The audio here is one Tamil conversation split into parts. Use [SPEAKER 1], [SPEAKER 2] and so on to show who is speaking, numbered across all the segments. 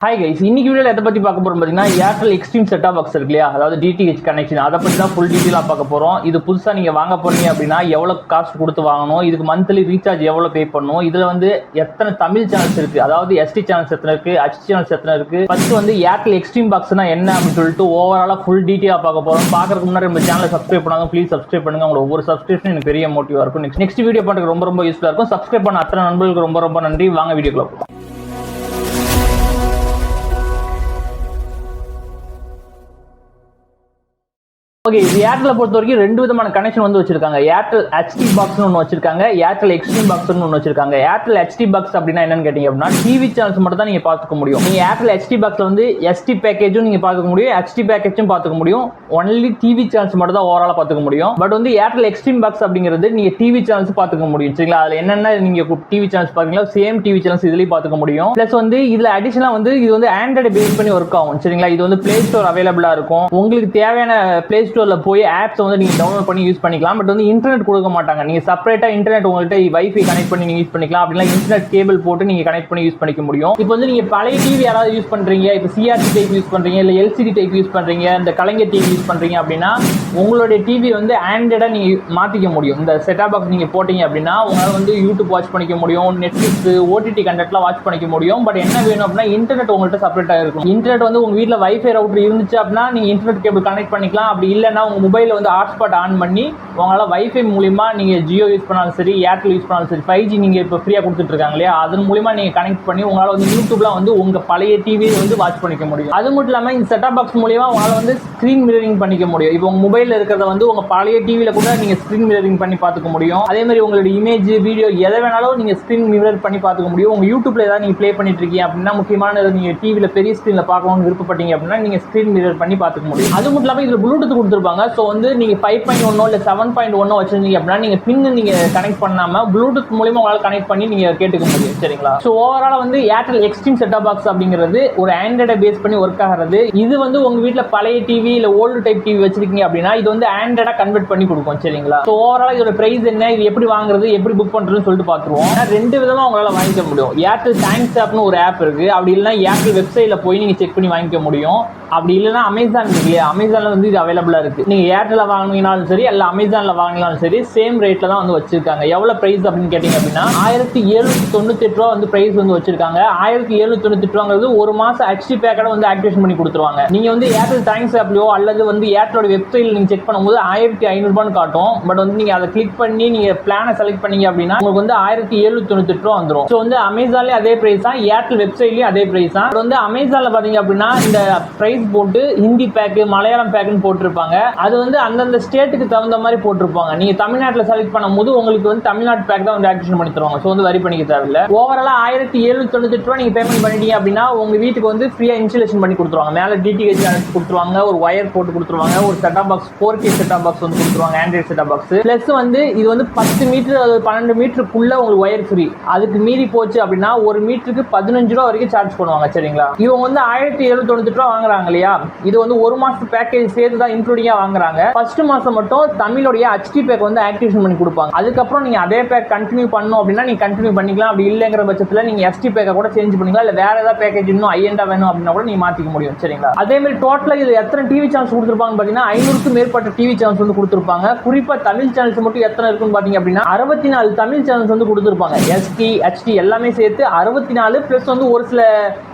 [SPEAKER 1] ஹாய் கைஸ், இன்னைக்கு வீடியோவில் எதை பற்றி பார்க்க போகிறோம் பார்த்தீங்கன்னா ஏர்டெல் எக்ஸ்ட்ரீம் செட்டாப் பாக்ஸ் இருக்கு இல்லையா, அதாவது டிடிஹெச் கனெக்ஷன், அதை பற்றி தான் ஃபுல் டீட்டெயிலாக பார்க்க போகிறோம். இது புதுசாக நீங்கள் வாங்க போறீங்க அப்படின்னா எவ்வளோ காஸ்ட் கொடுத்து வாங்கணும், இதுக்கு மந்த்லி ரீசார்ஜ் எவ்வளோ பே பண்ணணும், இதில் வந்து எத்தனை தமிழ் சேனல்ஸ் இருக்குது, அதாவது எஸ்டி சேனல்ஸ் எத்தனை இருக்குது, ஹச் சேனல்ஸ் எத்தனை இருக்குது, ஃபர்ஸ்ட் வந்து ஏர்டெல் எக்ஸ்ட்ரீம் பாக்ஸ்னா என்ன அப்படின்னு சொல்லிட்டு ஓவராலாக ஃபுல் டீட்டெயிலாக பார்க்க போகிறோம். பார்க்கறதுக்கு முன்னாடி நம்ம சேனலை சப்ஸ்கிரைப் பண்ணாங்க, ப்ளீஸ் சப்ஸ்கிரைப் பண்ணுங்க. உங்களோட ஒவ்வொரு சப்ஸ்கிரிப்ஷன் எனக்கு பெரிய மோட்டிவாக இருக்கும். நெக்ஸ்ட் வீடியோ பண்ணுறதுக்கு ரொம்ப யூஸ்ஃபுல்லாக இருக்கும். சப்ஸ்கிரைப் பண்ண அத்தனை நண்பர்களுக்கு ரொம்ப நன்றி. வாங்க வீடியோக்குள்ள போகலாம். ஓகே, இது ஏர்டெல் பொறுத்த வரைக்கும் ரெண்டு விதமான கனெக்ஷன் வந்து வச்சிருக்காங்க. ஏர்டெல் ஹெச்டி பாக்ஸ்னு ஒன்று வச்சிருக்காங்க, ஏர்டெல் எக்ஸ்ட்ரீம் பாக்ஸ்னு ஒன்று வச்சிருக்காங்க. ஏர்டெல் ஹெச்டி பாக்ஸ் அப்படின்னா என்னன்னு கேட்டீங்க அப்படின்னா டிவி சேனல்ஸ் மட்டும் தான் நீங்க பார்த்துக்க முடியும். நீங்க ஏர்டெல் ஹெச்டி பாக்ஸ்ல வந்து எஸ்டி பேக்கேஜும் நீங்க பார்த்துக்க முடியும், ஹெச்டி பேக்கேஜும் பார்த்துக்க முடியும். ஒன்லி டிவி சேனல்ஸ் மட்டும் தான் ஓவராலா பார்த்துக்க முடியும். பட் வந்து ஏர்டெல் எக்ஸ்ட்ரீம் பாக்ஸ் அப்படிங்கிறது நீங்க டிவி சேனல்ஸ் பார்த்துக்க முடியும். சரிங்களா, அதுல என்னென்ன நீங்க டிவி சேனல்ஸ் பாத்தீங்களா, சேம் டிவி சேனல்ஸ் இதுலயும் பார்த்துக்க முடியும். பிளஸ் வந்து இதுல அடிஷனலா வந்து இது வந்து ஆண்ட்ராய்டு பேஸ் பண்ணி ஒர்க் ஆகும். சரிங்களா, இது வந்து பிளே ஸ்டோர் அவைலபிளா இருக்கும். உங்களுக்கு தேவையான பிளே ஸ்டோர்ல போய் ஆப்ஸ் வந்து நீங்க டவுன்லோட் பண்ணி யூஸ் பண்ணிக்கலாம். பட் வந்து இன்டர்நெட் கொடுக்க மாட்டாங்க. நீங்க செப்பரேட்டா இன்டர்நெட் உங்கள்கிட்ட வைஃபை கனெக்ட் பண்ணி நீங்க யூஸ் பண்ணிக்கலாம். அப்படின்னா இன்டர்நெட் கேபிள் போட்டு நீங்க கனெக்ட் பண்ணி யூஸ் பண்ணிக்க முடியும். இப்போ வந்து நீங்க பழைய டிவி யாராவது யூஸ் பண்றீங்க, இப்போ சிஆர்டி டைப் யூஸ் பண்றீங்க, இல்ல எல்சிடி டைப் யூஸ் பண்றீங்க, இந்த கலைஞர் டிவி யூஸ் பண்றீங்க அப்படின்னா உங்களுடைய டிவி வந்து ஆண்ட்ராய்டா நீங்க மாத்திக்க முடியும். இந்த செட்டாப் பாக்ஸ் நீங்க போட்டீங்க அப்படின்னா உங்களால வந்து யூடியூப் வாட்ச் பண்ணிக்க முடியும், நெட்ஃபிளிக்ஸ், ஓடிடி கண்டென்ட்லாம் வாட்ச் பண்ணிக்க முடியும். பட் என்ன வேணும் அப்படின்னா இன்டர்நெட் உங்கள்கிட்ட செப்பரேட்டா இருக்கும். இன்டர்நெட் வந்து உங்க வீட்டில் வைஃபை ரவுட்டர் இருந்துச்சு அப்படின்னா நீங்க இன்டர்நெட் கேபிள் கனெக்ட் பண்ணிக்கலாம். அப்படி இல்லைன்னா உங்க மொபைல் வந்து ஹாட்ஸ்பாட் ஆன் பண்ணி உங்களால வைஃபை மூலியமா நீங்க ஜியோ யூஸ் பண்ணாலும் சரி, ஏர்டெல் யூஸ் பண்ணாலும் சரி, 5G நீங்க இப்போ ஃப்ரீயா கொடுத்துட்டு இருக்காங்க இல்லையா, அதன் மூலியமா நீங்க கனெக்ட் பண்ணி உங்களால வந்து யூடியூப்ல வந்து உங்க பழைய டிவியை வந்து வாட்ச் பண்ணிக்க முடியும். அது மட்டும் இல்லாம இந்த செட்டாப் பாக்ஸ் மூலியமா உங்களால வந்து ஸ்கிரீன் மிரரிங் பண்ணிக்க முடியும். இப்போ உங்க மொபைல்ல இருக்கிறத வந்து உங்க பழைய டிவியில கூட நீங்க ஸ்கிரீன் மிரரிங் பண்ணி பார்த்துக்க முடியும். அதே மாதிரி உங்களுடைய இமேஜ், வீடியோ எதை வேணாலும் நீங்க ஸ்கிரீன் மிரர் பண்ணி பார்த்துக்க முடியும். உங்க யூடியூப்ல ஏதாவது நீங்க ப்ளே பண்ணிட்டு இருக்கீங்க அப்படின்னா, முக்கியமான நீங்க டிவியில பெரிய ஸ்கிரீன்ல பார்க்கணும்னு விருப்பப்பட்டீங்க அப்படின்னா நீங்க ஸ்கிரீன் மிரர் பண்ணி பார்த்துக்க முடியும். அது மட்டும் இல்லாம இதுல ப்ளூடூத் கொடுத்துருப்பாங்க. ஸோ வந்து நீங்க 5.1 இல்ல 7.1 வச்சிருந்தீங்க அப்படின்னா நீங்க பின் நீங்க கனெக்ட் பண்ணாம ப்ளூடூத் மூலமா உங்களால கனெக்ட் பண்ணி நீங்க கேட்டுக்க முடியும். சரிங்களா, ஸோ ஓவராலா வந்து ஏர்டெல் எக்ஸ்ட்ரீம் செட்டாப் பாக்ஸ் அப்படிங்கிறது ஒரு ஆண்ட்ராய்டை பேஸ் பண்ணி ஒர்க் ஆகிறது. இது வந்து உங்க வீட்டில் பழைய டிவி இல்ல ஓல்டு டைப் டிவி வச்சிருக்கீங்க அப்படின்னா இது வந்து ஆண்ட்ராய்டா கன்வெர்ட் பண்ணி கொடுக்கும். சரிங்களா, ஸோ ஓவராலா இதோட பிரைஸ் என்ன, இது எப்படி வாங்குறது, எப்படி புக் பண்றதுன்னு சொல்லிட்டு பார்த்துருவோம். ரெண்டு விதமா உங்களால வாங்கிக்க முடியும். ஏர்டெல் தேங்க்ஸ் ஆப்னு ஒரு ஆப் இருக்கு. அப்படி இல்லைன்னா ஏர்டெல் வெப்சைட்ல போய் நீங்க செக் பண்ணி வாங்கிக்க முடியும். அப்படி இல்லைன்னா அமேசான் இருக்கு இல்லையா, அமேசான்ல வந்து இது அவைலபிளா இருக்கு. நீங்க ஏர்டெல்ல வாங்கினாலும் சரி அல்ல அமேசான்ல வாங்கினாலும் சரி சேம் ரேட்ல தான் வந்து வச்சிருக்காங்க. எவ்வளவு பிரைஸ் அப்படின்னு கேட்டீங்க அப்படின்னா 1798 ரூபா வந்து பிரைஸ் வந்து வச்சிருக்காங்க. 1798 ரூபாங்கிறது ஒரு மாசம் ஹெச்டி பேக்கோட வந்து ஆக்டிவேஷன் பண்ணி கொடுத்துருவாங்க. நீங்க வந்து ஏர்டெல் தேங்க்ஸ் ஆப்லயோ அல்லது வந்து ஏர்டெலோட வெப்சைட்ல நீங்க செக் பண்ணும்போது 1500 ரூபான்னு காட்டும். பட் வந்து நீங்க அதை கிளிக் பண்ணி நீங்க பிளானை செலக்ட் பண்ணீங்க அப்படின்னா உங்களுக்கு வந்து 1798 ரூபா வந்துடும். ஸோ வந்து அமேசான்லயே அதே பிரைஸ் தான், ஏர்டெல் வெப்சைட்லயும் அதே பிரைஸ் தான். வந்து அமேசான்ல பாத்தீங்க அப்படின்னா இந்த பிரைஸ் போட்டு ஹிந்தி பேக்கு, மலையாளம் பேக்குன்னு போட்டிருப்பாங்க. அது வந்து அந்தந்த ஸ்டேட்டுக்கு தகுந்த மாதிரி போட்டிருப்பாங்க. நீங்க தமிழ்நாட்டில் செலக்ட் பண்ணும்போது உங்களுக்கு வந்து தமிழ்நாட்டு பேக் தான் வந்து ஆக்டிவேஷன் பண்ணி தருவாங்க. ஸோ வந்து வரி பண்ணிக்க தேவையில்லை. ஓவராலா 1798 ரூபா நீங்க பேமெண்ட் பண்ணிட்டீங்க அப்படின்னா உங்க வீட்டுக்கு வந்து ஃப்ரீயா இன்ஸ்டாலேஷன் பண்ணி கொடுத்துருவாங்க. மேல டிடிஹெச் கனெக்ட் கொடுத்துருவாங்க, ஒரு ஒயர் போட்டு கொடுத்துருவாங்க, ஒரு set top box 4K set top box வந்து கொடுத்துருவாங்க, ஆண்ட்ராய்டு செட்டாப் பாக்ஸ். பிளஸ் வந்து இது வந்து 10 மீட்டர் 12 மீட்டருக்குள்ள உங்களுக்கு ஒயர் ஃப்ரீ. அதுக்கு மீறி போச்சு அப்படின்னா ஒரு மீட்டருக்கு 15 ரூபா வரைக்கும் சார்ஜ் பண்ணுவாங்க. சரிங்களா, இவங்க வந்து 1798 ரூபா வாங்குறாங்க இல்லையா, இது வந்து ஒரு மாசத்து பேக்கேஜ் சேர்த்து தான் இன்க்ளூடிங்கா வாங்குறாங்க. ஃபர்ஸ்ட் மாசம் மட்டும் தமிழோடைய ஹெச்டி பேக் வந்து ஆக்டிவேஷன் பண்ணி கொடுப்பாங்க. அதுக்கப்புறம் நீங்க அதே பேக் கண்டினியூ பண்ணணும் அப்படின்னா நீங்க கண்டினியூ பண்ணிக்கலாம். அப்படி இல்லைங்கிற பட்சத்தில் நீங்க எஸ்டி பேக்கை கூட சேஞ்ச் பண்ணிக்கலாம். இல்ல வேற ஏதாவது பேக்கேஜ் இன்னும் ஐஎன்டா வேணும் அப்படின்னா கூட நீங்க மாத்திக்க முடியும். சரிங்களா, அதே மாதிரி டோட்டலா இது எத்தனை டிவி சேனல்ஸ் கொடுத்துருப்பாங்க பாத்தீங்கன்னா 500க்கும் மேற்பட்ட டிவி சேனல்ஸ் வந்து கொடுத்துருப்பாங்க. குறிப்பா தமிழ் சேனல்ஸ் மட்டும் எத்தனை இருக்குன்னு பாத்தீங்க அப்படின்னா 64 தமிழ் சேனல்ஸ் வந்து கொடுத்துருப்பாங்க. எஸ்டி ஹெச்டி எல்லாமே சேர்த்து 64 பிளஸ் வந்து ஒரு சில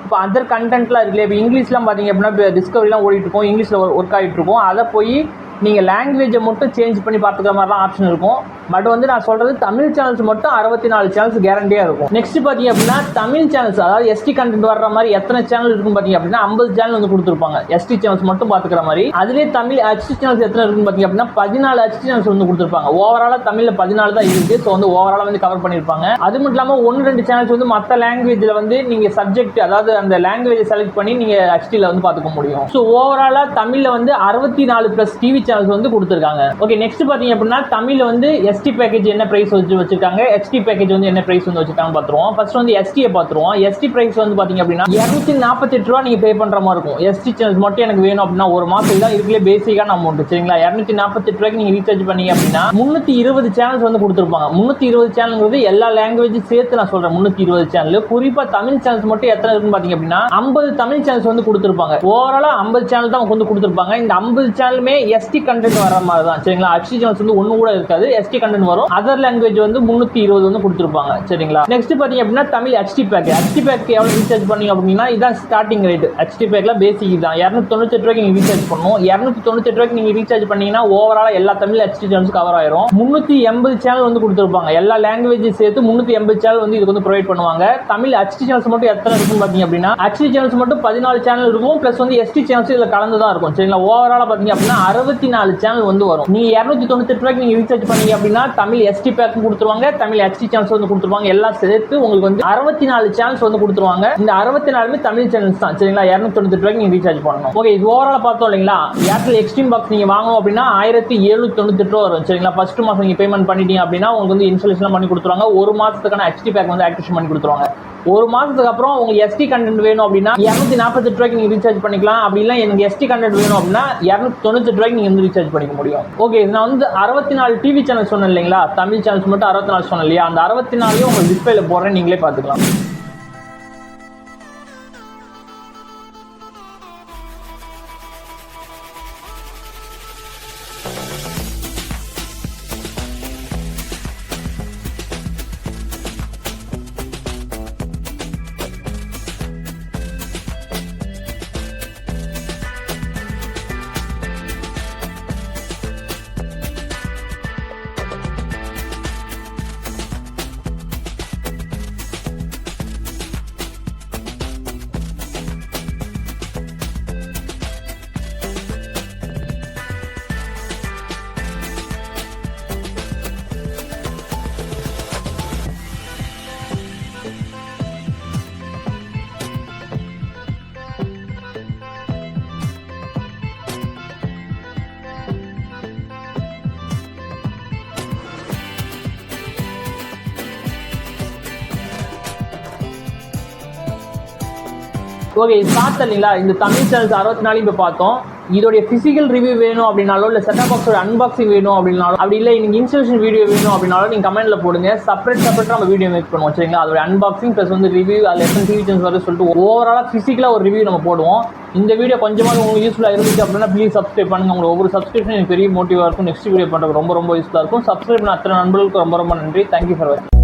[SPEAKER 1] இப்போ அதர் கண்டென்ட்லாம் இருக்குல்ல, இப்போ இங்கிலீஷ்லாம் பார்த்தீங்க அப்படின்னா டிஸ்கவரிலாம் ஓடிட்டு இருக்கும், இங்கிலீஷில் ஒர்க் ஆகிட்டு இருக்கும். அதை போய் நீங்கள் லாங்குவேஜை மட்டும் சேஞ்ச் பண்ணி பார்த்துக்கிற மாதிரிலாம் ஆப்ஷன் இருக்கும். பட் வந்து நான் சொல்கிறது தமிழ் சேனல்ஸ் மட்டும் 64 சேனல்ஸ் கேரண்டியாக இருக்கும். நெக்ஸ்ட் பார்த்தீங்க அப்படின்னா தமிழ் சேனல்ஸ், அதாவது எஸ்டி கண்டென்ட் வர்ற மாதிரி எத்தனை சேனல் இருக்கும் பார்த்தீங்க அப்படின்னா 50 சேனல் வந்து கொடுத்துருப்பாங்க. எஸ்டி சேனல்ஸ் மட்டும் பார்த்துக்கிற மாதிரி. அதுலேயே தமிழ் ஹெச்டி சேனல்ஸ் எத்தனை இருக்கும் பார்த்தீங்க அப்படின்னா 14 ஹெச்டி சேனல்ஸ் வந்து கொடுத்துருப்பாங்க. ஓவராலாக தமிழில் 14 தான் இருக்குது. ஸோ வந்து ஓவராலாக வந்து கவர் பண்ணியிருப்பாங்க. அது மட்டும் இல்லாமல் 1-2 சேனல்ஸ் வந்து மற்ற லாங்குவேஜில் வந்து நீங்கள் சப்ஜெக்ட், அதாவது அந்த லாங்குவேஜை செலக்ட் பண்ணி நீங்கள் ஹெச்டியில் வந்து பார்த்துக்க முடியும். ஸோ ஓவராலாக தமிழில் வந்து 64 ப்ளஸ் டிவி சேனல்ஸ் வந்து கொடுத்துருக்காங்க. ஓகே, நெக்ஸ்ட் பாத்தீங்க அப்படின்னா தமிழ்ல வந்து எஸ்டி பேக்கேஜ் என்ன பிரைஸ் வச்சிருக்காங்க, ஹெச்டி பேக்கேஜ் வந்து என்ன பிரைஸ் வந்து வச்சிருக்காங்க பாத்துருவோம். ஃபர்ஸ்ட் வந்து எஸ்டியை பாத்துருவோம். எஸ்டி பிரைஸ் வந்து பாத்தீங்க அப்படின்னா 248 ரூபா நீங்க பே பண்ற மாதிரி இருக்கும். எஸ்டி சேனல்ஸ் மட்டும் எனக்கு வேணும் அப்படின்னா ஒரு மாசம் தான் இருக்குல்ல பேசிக்கான அமௌண்ட் சரிங்களா. 248 ரூபாய்க்கு நீங்க ரீசார்ஜ் பண்ணீங்க அப்படின்னா 320 சேனல்ஸ் வந்து கொடுத்துருப்பாங்க. 320 சேனல்ங்கிறது எல்லா லாங்குவேஜ் சேர்த்து நான் சொல்றேன். 320 சேனல், குறிப்பா தமிழ் சேனல்ஸ் மட்டும் எத்தனை இருக்குன்னு பாத்தீங்க அப்படின்னா 50 தமிழ் சேனல்ஸ் வந்து கொடுத்துருப்பாங்க. ஓவராலா 50 சேனல் தான் வந்து கொடுத்துருப்பாங்க. இந்த 50 சேனலுமே எஸ்டி கண்டென்ட் வர மாதிரி தான் சரிங்களா. ஹெச்டி சேனல்ஸ் வந்து ஒண்ணு கூட இருக்காது, எஸ்டி கண்டென்ட் வரும். அதர் லாங்குவேஜ் வந்து 320 வந்து கொடுத்துருப்பாங்க சரிங்களா. நெக்ஸ்ட் பாத்தீங்க அப்படின்னா Tamil HD back. HD back எவ்வளவு ரீசார்ஜ் பண்ணீங்க அப்படின்னா இதான் ஸ்டார்டிங் ரேட். ஹெச்டி பேக்ல பேசிக் தான் 298 ரூபாய்க்கு நீங்க ரீசார்ஜ் பண்ணணும். 298 ரூபாய்க்கு நீங்க ரீசார்ஜ் பண்ணீங்கன்னா ஓவராலா எல்லா தமிழ் ஹெச்டி சேனல்ஸ் கவர் ஆயிரும். 380 சேனல் வந்து கொடுத்துருப்பாங்க. எல்லா லாங்குவேஜ் சேர்த்து 380 சேனல் வந்து இதுக்கு வந்து ப்ரொவைட் பண்ணுவாங்க. தமிழ் ஹெச்டி சேனல்ஸ் மட்டும் எத்தனை இருக்கும் பாத்தீங்க அப்படின்னா ஹெச்டி சேனல்ஸ் மட்டும் 14 சேனல் இருக்கும், பிளஸ் வந்து எஸ்டி சேனல்ஸ் இதுல கலந்து தான் இருக்கும் சரிங்களா. ஓவராலா பாத்தீங்க அப்படின்னா 64 சேனல் வந்து வரும். நீங்க 298 ரூபாய்க்கு நீங்க ரீசார்ஜ் பண்ணீங்க அப்படின்னா தமிழ் எஸ்டி பேக் கொடுத்துருவாங்க, தமிழ் ஹெச்டி சேனல்ஸ் வந்து கொடுத்துருவாங்க. எல்லாம் சேர்த்து உங்களுக்கு வந்து 64 சேனல்ஸ் வந்து கொடுத்துருவாங்க. இந்த 64 தமிழ் சேனல்ஸ் தான் சரிங்களா. 298 ரூபாய்க்கு நீங்க ரீசார்ஜ் பண்ணணும். ஓகே, இது ஓவராலா பார்த்தோம் இல்லைங்களா. ஏர்டெல் எக்ஸ்ட்ரீம் பாக்ஸ் நீங்க வாங்கணும் அப்படின்னா 1798 ரூபா வரும் சரிங்களா. ஃபர்ஸ்ட் மாசம் நீங்க பேமெண்ட் பண்ணிட்டீங்க அப்படின்னா உங்களுக்கு வந்து இன்ஸ்டாலேஷன் பண்ணி கொடுத்துருவாங்க. ஒரு மாசத்துக்கான ஹெச்டி பேக் வந்து ஆக்டிவேஷன் பண்ணி கொடுத்துருவாங்க. ஒரு மாசத்துக்கு அப்புறம் உங்களுக்கு எஸ்டி கண்டென்ட் வேணும் அப்படின்னா 248 ரூபாய்க்கு நீங்க ரீசார்ஜ் பண்ணிக்கலாம். அப்படி இல்லை எனக்கு எஸ்டி கண்டென்ட் வேணும் அப்படின்னா 298 ரூபாய்க்கு நீங்க வந்து ரீசார்ஜ் பண்ணிக்க முடியும். ஓகே, நான் வந்து 64 டிவி சேனல் சொன்னேன் இல்லைங்களா. தமிழ் சேனல்ஸ் மட்டும் 64 சொன்னேன் இல்லையா. அந்த 64 உங்களுக்கு டிஸ்பிளேல போடுறேன், நீங்களே பார்த்துக்கலாம். ஓகே, பார்த்தோம் இல்லைங்களா. இந்த தமிழ் சேனல்ஸ் 64 இப்போ பார்த்தோம். இதோடைய பிசிக்கல் ரிவ்யூ வேணும் அப்படின்னாலும் இல்லை செட்டப் பாக்ஸோட அன்பாக்சிங் வேணும் அப்படின்னாலும், அப்படி இல்லை நீங்கள் இன்ஸ்டாலேஷன் வீடியோ வேணும் அப்படின்னாலும் நீங்கள் கமெண்ட்ல போடுங்க. செப்பரேட் நம்ம வீடியோ மேக் பண்ணுவோம் சரிங்களா. அதோட அன்பாக்சிங் ப்ளஸ் வந்து ரிவ்யூ, அதில் எத்தனை டிவி சேனல்ஸ் வர சொல்லிட்டு ஓவராலாக ஃபிசிக்கலாக ஒரு ரிவ்யூ நம்ம போடுவோம். இந்த வீடியோ கொஞ்சமாக உங்களுக்கு யூஸ்ஃபுல்லாக இருந்துச்சு அப்படின்னா ப்ளீஸ் சப்ஸ்கிரைப் பண்ணுங்க. உங்களுக்கு ஒவ்வொரு சப்ஸ்கிரிப்ஷன் எனக்கு பெரிய மோட்டிவாக இருக்கும். நெக்ஸ்ட் வீடியோ பண்ணுறது ரொம்ப யூஸ்ஃபுல்லாக இருக்கும். சப்ஸ்கிரைப் பண்ண அத்தனை நண்பர்களுக்கு ரொம்ப நன்றி. தேங்க்யூ ஃபார் வாட்சிங்.